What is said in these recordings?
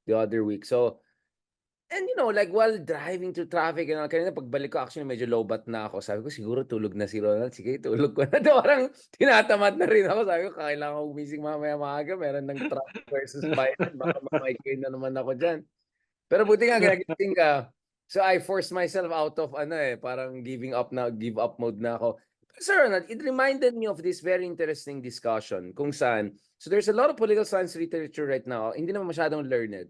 the other week. So, and like while driving through traffic kanina pagbalik ko actually medyo lowbat na ako. Sabi ko siguro tulog na si Ronald, sige tulog ko na. Parang tinatamad na rin ako. Sabi ko kailangan ko gumising mamaya maaga, meron ng traffic versus bayan, baka ma-migraine na naman ako diyan. Pero buti nga ginagising ka. So I forced myself out of parang give up mode na ako. Sir Ronald, it reminded me of this very interesting discussion kung saan, so there's a lot of political science literature right now, hindi naman masyadong learned,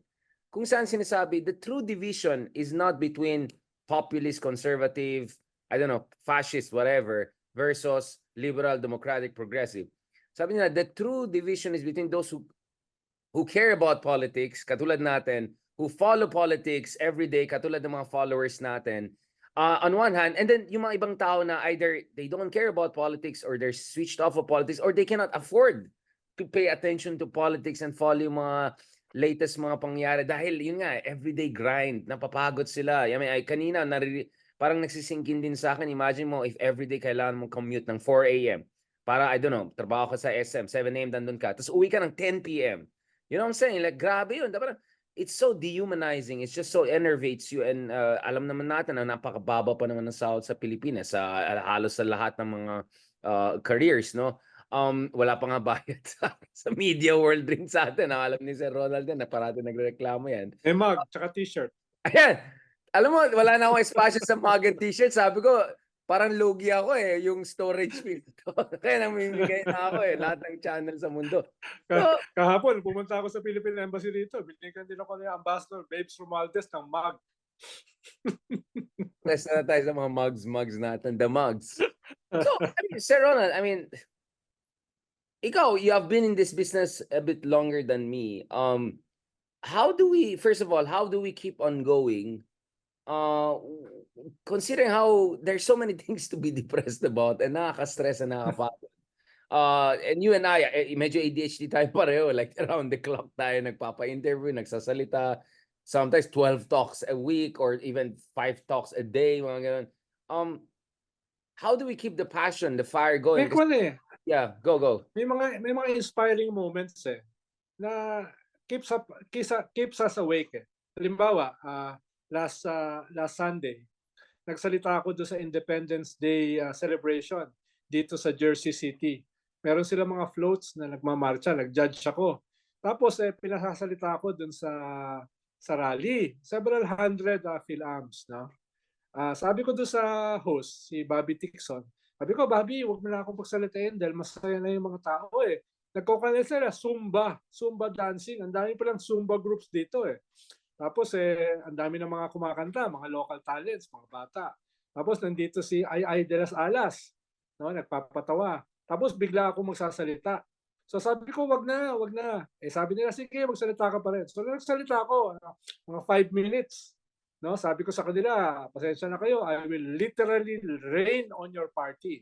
kung saan sinasabi the true division is not between populist, conservative, I don't know, fascist, whatever, versus liberal, democratic, progressive. Sabi nila, the true division is between those who care about politics, katulad natin, who follow politics every day, katulad ng mga followers natin, on one hand, and then yung mga ibang tao na either they don't care about politics or they're switched off of politics or they cannot afford to pay attention to politics and follow yung mga latest mga pangyayari dahil yun nga, everyday grind, napapagod sila. I mean, kanina, parang nagsisingkin din sa akin, imagine mo if everyday kailangan mong commute ng 4 a.m. Para, I don't know, trabaho ka sa SM, 7 a.m. dandun ka, tapos uwi ka ng 10 p.m. You know what I'm saying? Like, grabe yun. Parang, it's so dehumanizing. It's just so enervates you. And alam naman natin na napakababa pa naman ng sahod sa Pilipinas sa halos sa lahat ng mga careers, no? Wala pa nga bayad sa media world rin sa atin. Alam ni Sir Ronald yan na parati nagreklamo yan. May mug, tsaka t-shirt. Ayan. Alam mo, wala na akong espasyo sa mug and t-shirt. Sabi ko, parang lugi ako yung storage fee ko. Kaya namimigay na ako lahat ng channel sa mundo. So, Kahapon, pumunta ako sa Philippine Embassy dito. Binigyan din ako ni Ambassador Babes Romualdez ng mug. Test na tayo sa mga mugs natin. The mugs. So, I mean, Sir Ronald, I mean, ikaw, you have been in this business a bit longer than me. First of all, how do we keep on going? Considering how there's so many things to be depressed about and nakaka-stress and nakakapagod. And you and I, medyo ADHD tayo pareho. Like around the clock tayo nagpapa-interview, nagsasalita. Sometimes 12 talks a week or even 5 talks a day. Mga ganun. How do we keep the passion, the fire going? Equally. Yeah, go. May mga inspiring moments na keeps us awake. Halimbawa, last Sunday, nagsalita ako doon sa Independence Day celebration dito sa Jersey City. Meron sila mga floats na nagmamarcha, nag-judge ako. Tapos pinasasalita ako doon sa rally, several hundred PhilAms, no? Sabi ko doon sa host, si Bobby Tixon, sabi ko, Bobby, huwag mo na akong pagsalitain dahil masaya na yung mga tao Nagkukalit sila, Zumba dancing. Ang dami palang Zumba groups dito Tapos ang dami ng mga kumakanta, mga local talents, mga bata. Tapos nandito si Ai de las Alas, no, nagpapatawa. Tapos bigla ako magsasalita. So sabi ko, wag na. Sabi nila, sige, magsalita ka pa rin. So nagsalita ako, mga 5 minutes. No, sabi ko sa kanila, pasensya na kayo, I will literally rain on your party.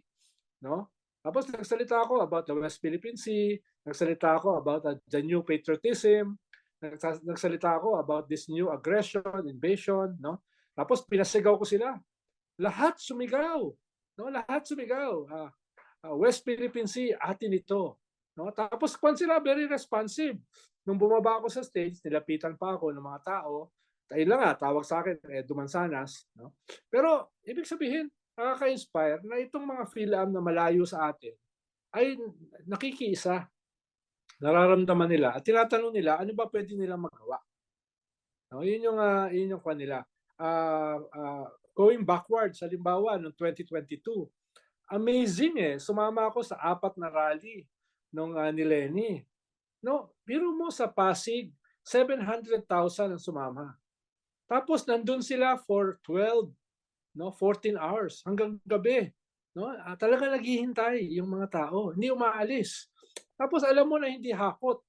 No? Tapos nagsalita ako about the West Philippine Sea, nagsalita ako about the new patriotism, nagsalita ako about this new aggression, invasion, no? Tapos pinasigaw ko sila. Lahat sumigaw. No, lahat sumigaw. West Philippine Sea, atin ito. No? Tapos kung sila very responsive. Nung bumaba ako sa stage, nilapitan pa ako ng mga tao. Tayo lang tawag sa akin, Dumansanas. No? Pero ibig sabihin, nakaka-inspire na itong mga PhilAm na malayo sa atin ay nakikiisa. Nararamdaman nila at tinatanong nila ano ba pwede nilang magawa. No, yun yung kanila. Going backwards, halimbawa noong 2022, amazing sumama ako sa 4 na rally nung ni Lenny. No, biro mo sa Pasig, 700,000 ang sumama. Tapos nandun sila for 14 hours hanggang gabi. No? Talaga naghihintay yung mga tao, hindi umaalis. Tapos alam mo na hindi hakot.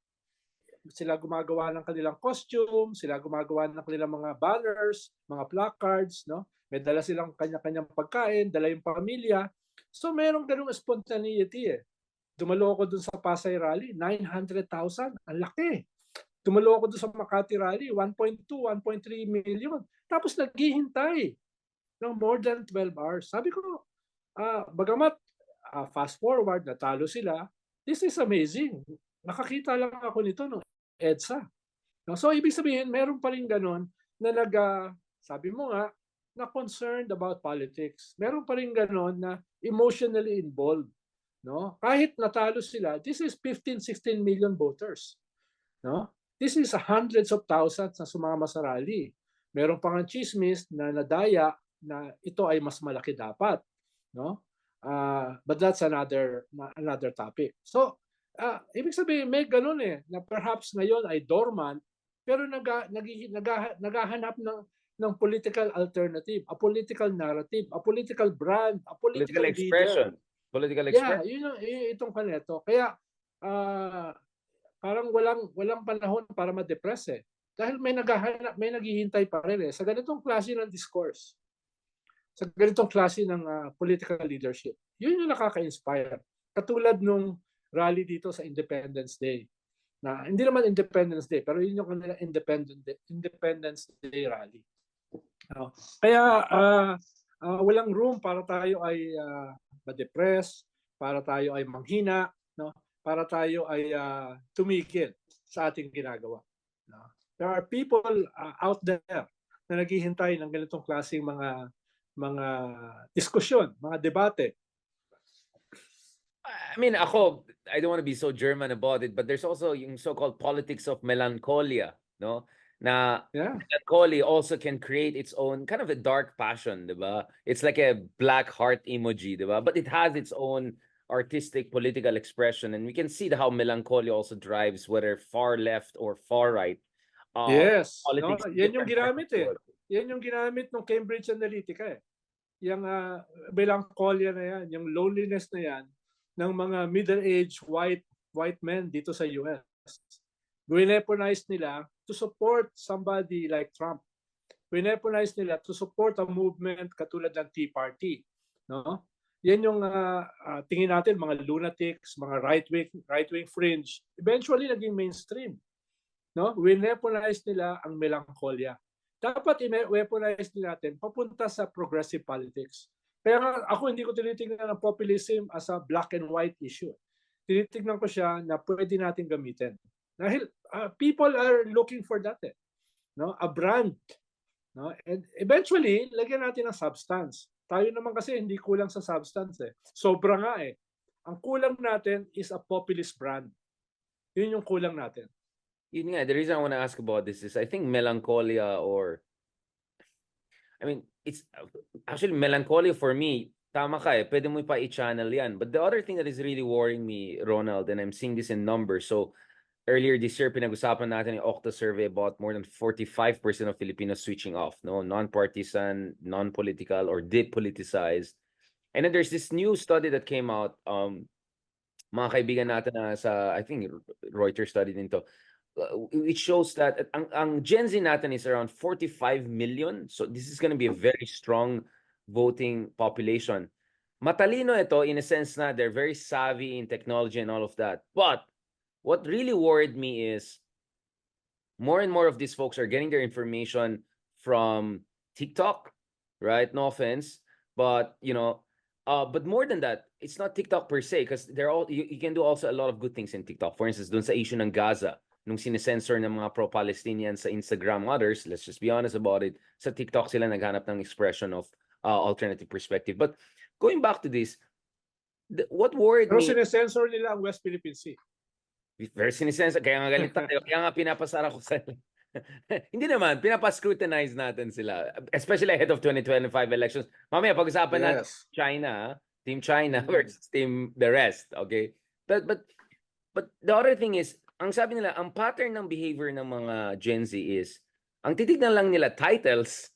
Sila gumagawa ng kanilang costume, sila gumagawa ng kanilang mga banners, mga placards, no? May dala silang kanya-kanyang pagkain, dala yung pamilya. So merong ganung spontaneity Dumalo ako dun sa Pasay Rally, 900,000, ang laki. Dumalo ako dun sa Makati Rally, 1.2, 1.3 million. Tapos naghihintay ng more than 12 hours. Sabi ko, bagamat fast forward, natalo sila, this is amazing. Nakakita lang ako nito no EDSA. No? So ibig sabihin, meron pa rin ganon na sabi mo nga, na concerned about politics. Meron pa rin ganon na emotionally involved. No? Kahit natalo sila, this is 15, 16 million voters. No? This is hundreds of thousands na sumama sa rally. Meron pa nga chismis na nadaya na ito ay mas malaki dapat. No? But that's another topic. So, ibig sabihin, may ganun na perhaps ngayon ay dormant, pero naghahanap ng political alternative, a political narrative, a political brand, a political expression. leader. Political Yeah, expression. yun itong kanito. Kaya, parang walang panahon para ma-depress Dahil may naghihintay pa rin sa ganitong klase ng discourse. Sa ganitong klase ng political leadership. Yun yung nakaka-inspire. Katulad nung rally dito sa Independence Day. Na hindi naman Independence Day, pero yun yung kanila Independence Day rally. Kaya walang room para tayo ay ma-depress, para tayo ay manghina, no? Para tayo ay tumigil sa ating ginagawa. No? There are people out there na naghihintay ng ganitong klaseng mga diskusyon, mga debate. I mean, I don't want to be so German about it, but there's also yung so-called politics of melancholia, no? Na melancholy also can create its own kind of a dark passion, diba? It's like a black heart emoji, diba? But it has its own artistic political expression, and we can see how melancholy also drives whether far left or far right. Yes, no? Politics. Yan yung ginamit Yan yung ginamit ng Cambridge Analytica Yung melancholia na yan, yung loneliness na yan ng mga middle-aged white men dito sa US. Weaponize nila to support somebody like Trump. Weaponize nila to support a movement katulad ng Tea Party. No? Yan yung tingin natin, mga lunatics, mga right-wing fringe, eventually naging mainstream. No? Weaponize nila ang melancholia. Dapat i-weaponize din natin papunta sa progressive politics. Kaya nga ako hindi ko tinitingnan ang populism as a black and white issue. Tinitingnan ko siya na pwede natin gamitin. Dahil people are looking for that. No? A brand. No? And eventually, lagyan natin ng substance. Tayo naman kasi hindi kulang sa substance. Sobra nga Ang kulang natin is a populist brand. Yun yung kulang natin. Yun nga, the reason I want to ask about this is I think melancholia it's actually melancholia for me, tama ka pwede mo pa i-channel yan. But the other thing that is really worrying me, Ronald, and I'm seeing this in numbers, so earlier this year, pinag-usapan natin yung Okta survey about more than 45% of Filipinos switching off, no? Non-partisan, non-political, or depoliticized. And then there's this new study that came out, mga kaibigan natin na sa, I think, Reuters study din to, it shows that ang Gen Z natin is around 45 million. So this is going to be a very strong voting population. Matalino ito in a sense na they're very savvy in technology and all of that. But what really worried me is more and more of these folks are getting their information from TikTok, right? No offense, but but more than that, it's not TikTok per se, because you can do also a lot of good things in TikTok. For instance, dun sa issue ng Gaza, nung sinesensor ng mga pro-Palestinian sa Instagram, others, let's just be honest about it, sa TikTok sila naghanap ng expression of alternative perspective. But going back to this, what worried me... Pero sinesensor nila ang West Philippine Sea. Very sinesensor, kaya nga galit tayo, kaya nga pinapasara ko sa... Hindi naman, pinapascrutinize natin sila, especially ahead of 2025 elections. Mamaya, pag-usapan natin China, Team China versus Team the rest, okay? But the other thing is, ang sabi nila, ang pattern ng behavior ng mga Gen Z is, ang titignan lang nila titles.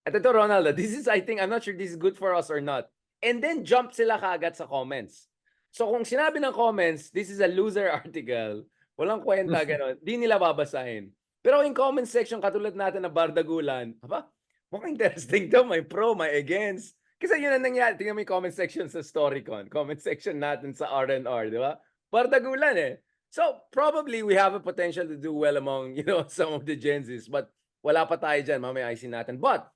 At ito, Ronaldo, I think, I'm not sure this is good for us or not. And then jump sila kaagad sa comments. So kung sinabi ng comments, this is a loser article, walang kwenta, gano'n, di nila babasahin. Pero in comment section, katulad natin na bardagulan, mukhang interesting to, may pro, may against. Kasi yun ang nangyari. Tingnan mo yung comment section sa Storycon, comment section natin sa R&R, di ba? Bardagulan So probably we have a potential to do well among, some of the Gen Zs, but wala pa tayo dyan, mamaya ayusin natin. But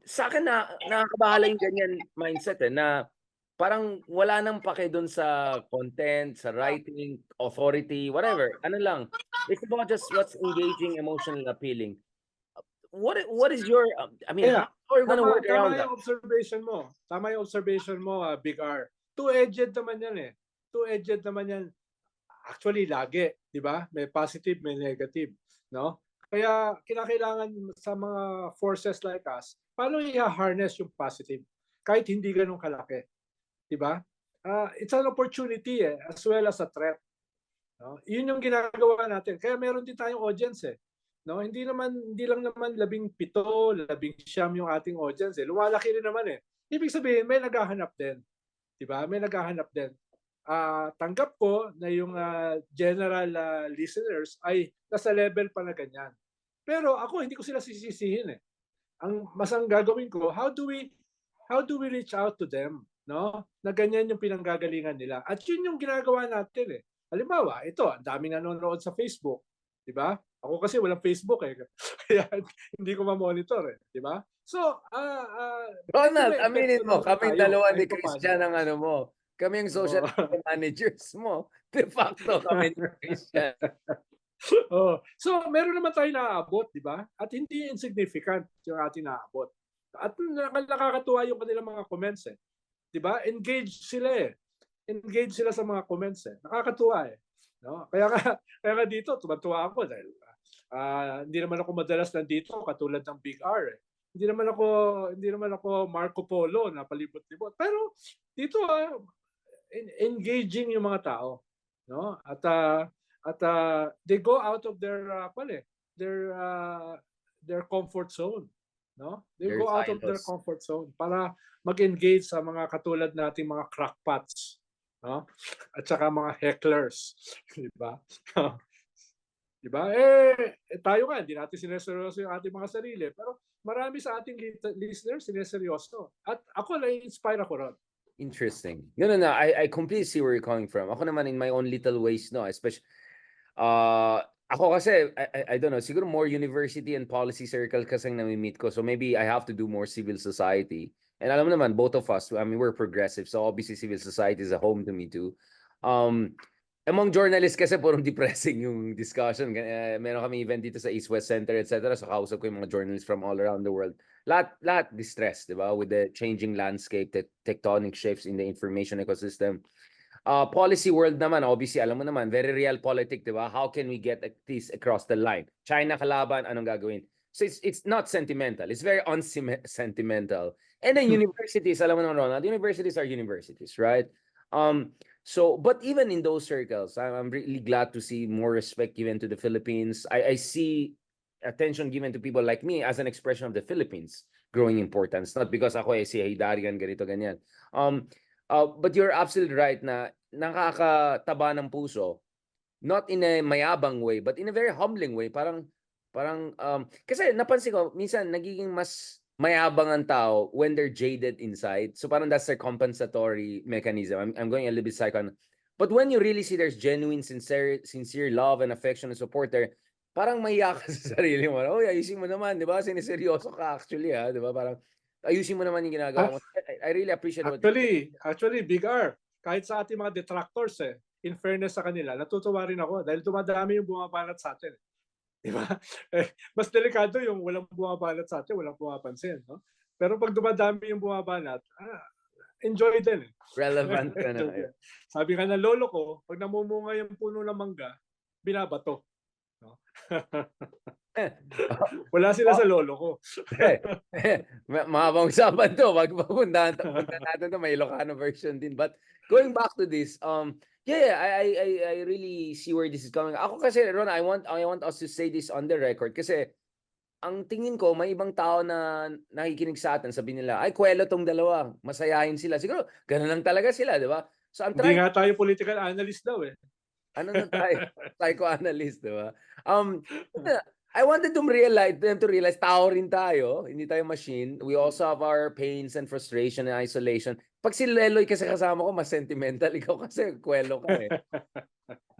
sa akin nakakabahala yung ganyan mindset na parang wala nang pake dun sa content, sa writing, authority, whatever. Ano lang, it's about just what's engaging, emotionally appealing. What is your, I mean, Kaya, how are you gonna tama, work around tama that? yung observation mo. Tama yung observation mo, Big R. Two-edged naman yan eh. Two-edged naman yan. Actually, lagi, di ba? May positive, may negative, no? Kaya kinakailangan sa mga forces like us, paano i-harness yung positive kahit hindi ganun kalaki, di ba? It's an opportunity as well as a threat. No? Yun yung ginagawa natin. Kaya meron din tayong audience eh. No, hindi lang naman 17, 19 yung ating audience eh. Lumalaki rin naman eh. Ibig sabihin may naghahanap din. 'Di ba? May naghahanap din. Tanggap ko na yung general listeners ay nasa level pa na ganyan. Pero ako hindi ko sila sisisihin eh. Ang gagawin ko, how do we reach out to them, no? Na ganyan yung pinanggagalingan nila. At yun yung ginagawa natin eh. Halimbawa, ito, ang daming nanonood sa Facebook, 'di ba? Ako kasi walang Facebook eh. Kaya hindi ko ma-monitor eh, 'di ba? So, medyo Ronald, may aminin epekto mo, naman kaming tayo dalawa ni kahit pa paano. Christian ang ano mo. Kami yung social Oo. media managers mo. De facto kami ni Christian. Oh. So, meron naman tayo naaabot, di ba? At hindi insignificant yung ating naaabot. At nakakatuwa yung kanilang mga comments eh. Di ba? Engage sila eh. Engage sila sa mga comments eh. Nakakatuwa eh. No? Kaya nga dito, tuwa ako dahil hindi naman ako madalas nandito katulad ng Big R eh. Hindi naman ako Marco Polo na palibot-libot. Pero dito engaging yung mga tao, no? At they go out of their comfort zone, no? They Their go out of their silos. comfort zone para mag-engage sa mga katulad nating mga crackpots, no? At saka mga hecklers, di ba? Di ba? Tayo nga, hindi natin sineseryoso yung ating mga sarili. Pero marami sa ating listeners sineseryoso. At ako, na-inspire ako ron. Interesting. No. I completely see where you're coming from. Ako naman in my own little ways, no. Especially, ako kasi, I don't know, siguro more university and policy circle kasi ang nami-meet ko. So maybe I have to do more civil society. And alam mo naman, both of us, I mean, we're progressive. So obviously civil society is a home to me too. Among journalists kasi purong depressing yung discussion. Meron kami event dito sa East West Center, etc. So kausap ko yung mga journalists from all around the world. Lahat distressed, di ba? With the changing landscape, the tectonic shifts in the information ecosystem. Policy world naman, obviously, alam mo naman, very real politic, di ba? How can we get this across the line? China kalaban, anong gagawin? So it's not sentimental. It's very unsentimental. And then universities, alam mo naman, Ronald, universities are universities, right? So, but even in those circles, I'm really glad to see more respect given to the Philippines. I see attention given to people like me as an expression of the Philippines growing importance, not because ako si Haydarian, ganito, ganyan. But you're absolutely right na nakakataba ng puso, not in a mayabang way, but in a very humbling way. Parang, kasi napansin ko, minsan nagiging mas mayabang ang tao when they're jaded inside. So parang that's their compensatory mechanism. I'm going a little bit psycho. But when you really see there's genuine, sincere love and affection and support there, parang mahiya ka sa sarili mo. Oh, ayusin mo naman, di ba? Siniseryoso ka actually, ha? Di ba? Parang, ayusin mo naman yung ginagawa mo. I really appreciate what Actually, Big R, kahit sa ating mga detractors in fairness sa kanila, natutuwa rin ako dahil dumadami yung bumabanat sa atin. Di ba? Mas delikado yung walang bumabanat sa atin, walang pumapansin. No? Pero pag dumadami yung bumabanat, enjoy din. relevant ka na. Sabi nga ng lolo ko, pag namumunga yung puno ng mangga, binabato. No? Wala sila sa lolo ko. Mahabang usapan to. Wag punta natin to, may Ilocano version din. But going back to this, I really see where this is coming. Ako kasi, Ron, I want us to say this on the record kasi ang tingin ko, may ibang tao na nakikinig sa atin, sabi nila, ay, kwelo tong dalawa, masayahin sila. Siguro, ganun lang talaga sila, di ba? So, I'm Hindi trying... nga tayo political analyst daw eh. Ano na tayo? Psychoanalyst, di ba? I wanted them to realize, tao rin tayo, hindi tayo machine. We also have our pains and frustration and isolation. Pag si Leloy kasi kasama ko, mas sentimental. Ikaw kasi, kwelo ka eh.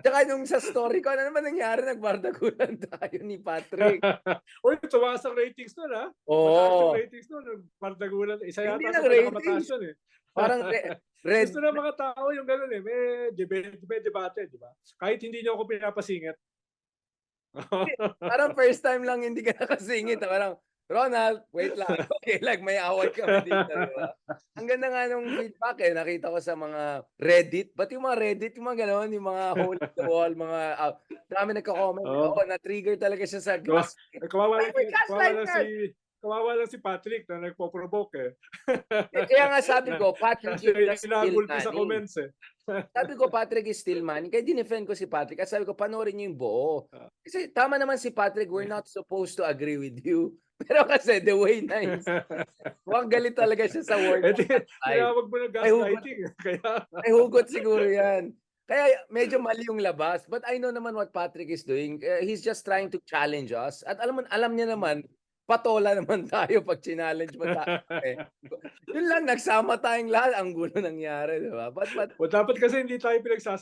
Tsaka yung sa story ko, ano naman nangyari? Nagbardagulan tayo ni Patrick. Uy, tumaas ang ratings nun ha? Oo. Mataas yung ratings nun. Nagbardagulan. Isa Hindi yata lang sa ratings. pinakamataas yun eh. Parang red, Gusto ng mga tao yung gano'n eh, may debate, di ba? Kahit hindi niyo ako pinapasingit. parang first time lang hindi ka nakasingit. Parang, Ronald, wait lang. Okay, like may away kami dito, di ba? Ang ganda nga nung feedback eh. Nakita ko sa mga Reddit. Ba't yung mga Reddit, yung mga gano'n, yung mga hole in the wall, mga, dami nagko-comment. Oo. Oo, na-trigger talaga siya sa Kawa gas. kawawa Ay, lang may kawawa lang gaslighter! kawawa lang si Patrick na nagpo-provoke eh. Kaya nga sabi Na ko, Patrick kasi is just still hinagulpi sa manning. comments eh. Sabi ko, Patrick is still manning. Kaya dinefend ko si Patrick. At sabi ko, panoorin niyo yung buo. Kasi tama naman si Patrick, we're not supposed to agree with you. Pero kasi the way na mukhang galit talaga siya sa word Eh na di, gaslight. tinawag mo na May hugot, gaslighting. Kaya, may hugot siguro yan. Kaya medyo mali yung labas. But I know naman what Patrick is doing. He's just trying to challenge us. At alam niya naman, patola naman tayo pag challenge mo tayo. Yun lang, nagsama tayong lahat. Ang gulo nangyari, di ba? But o dapat kasi hindi tayo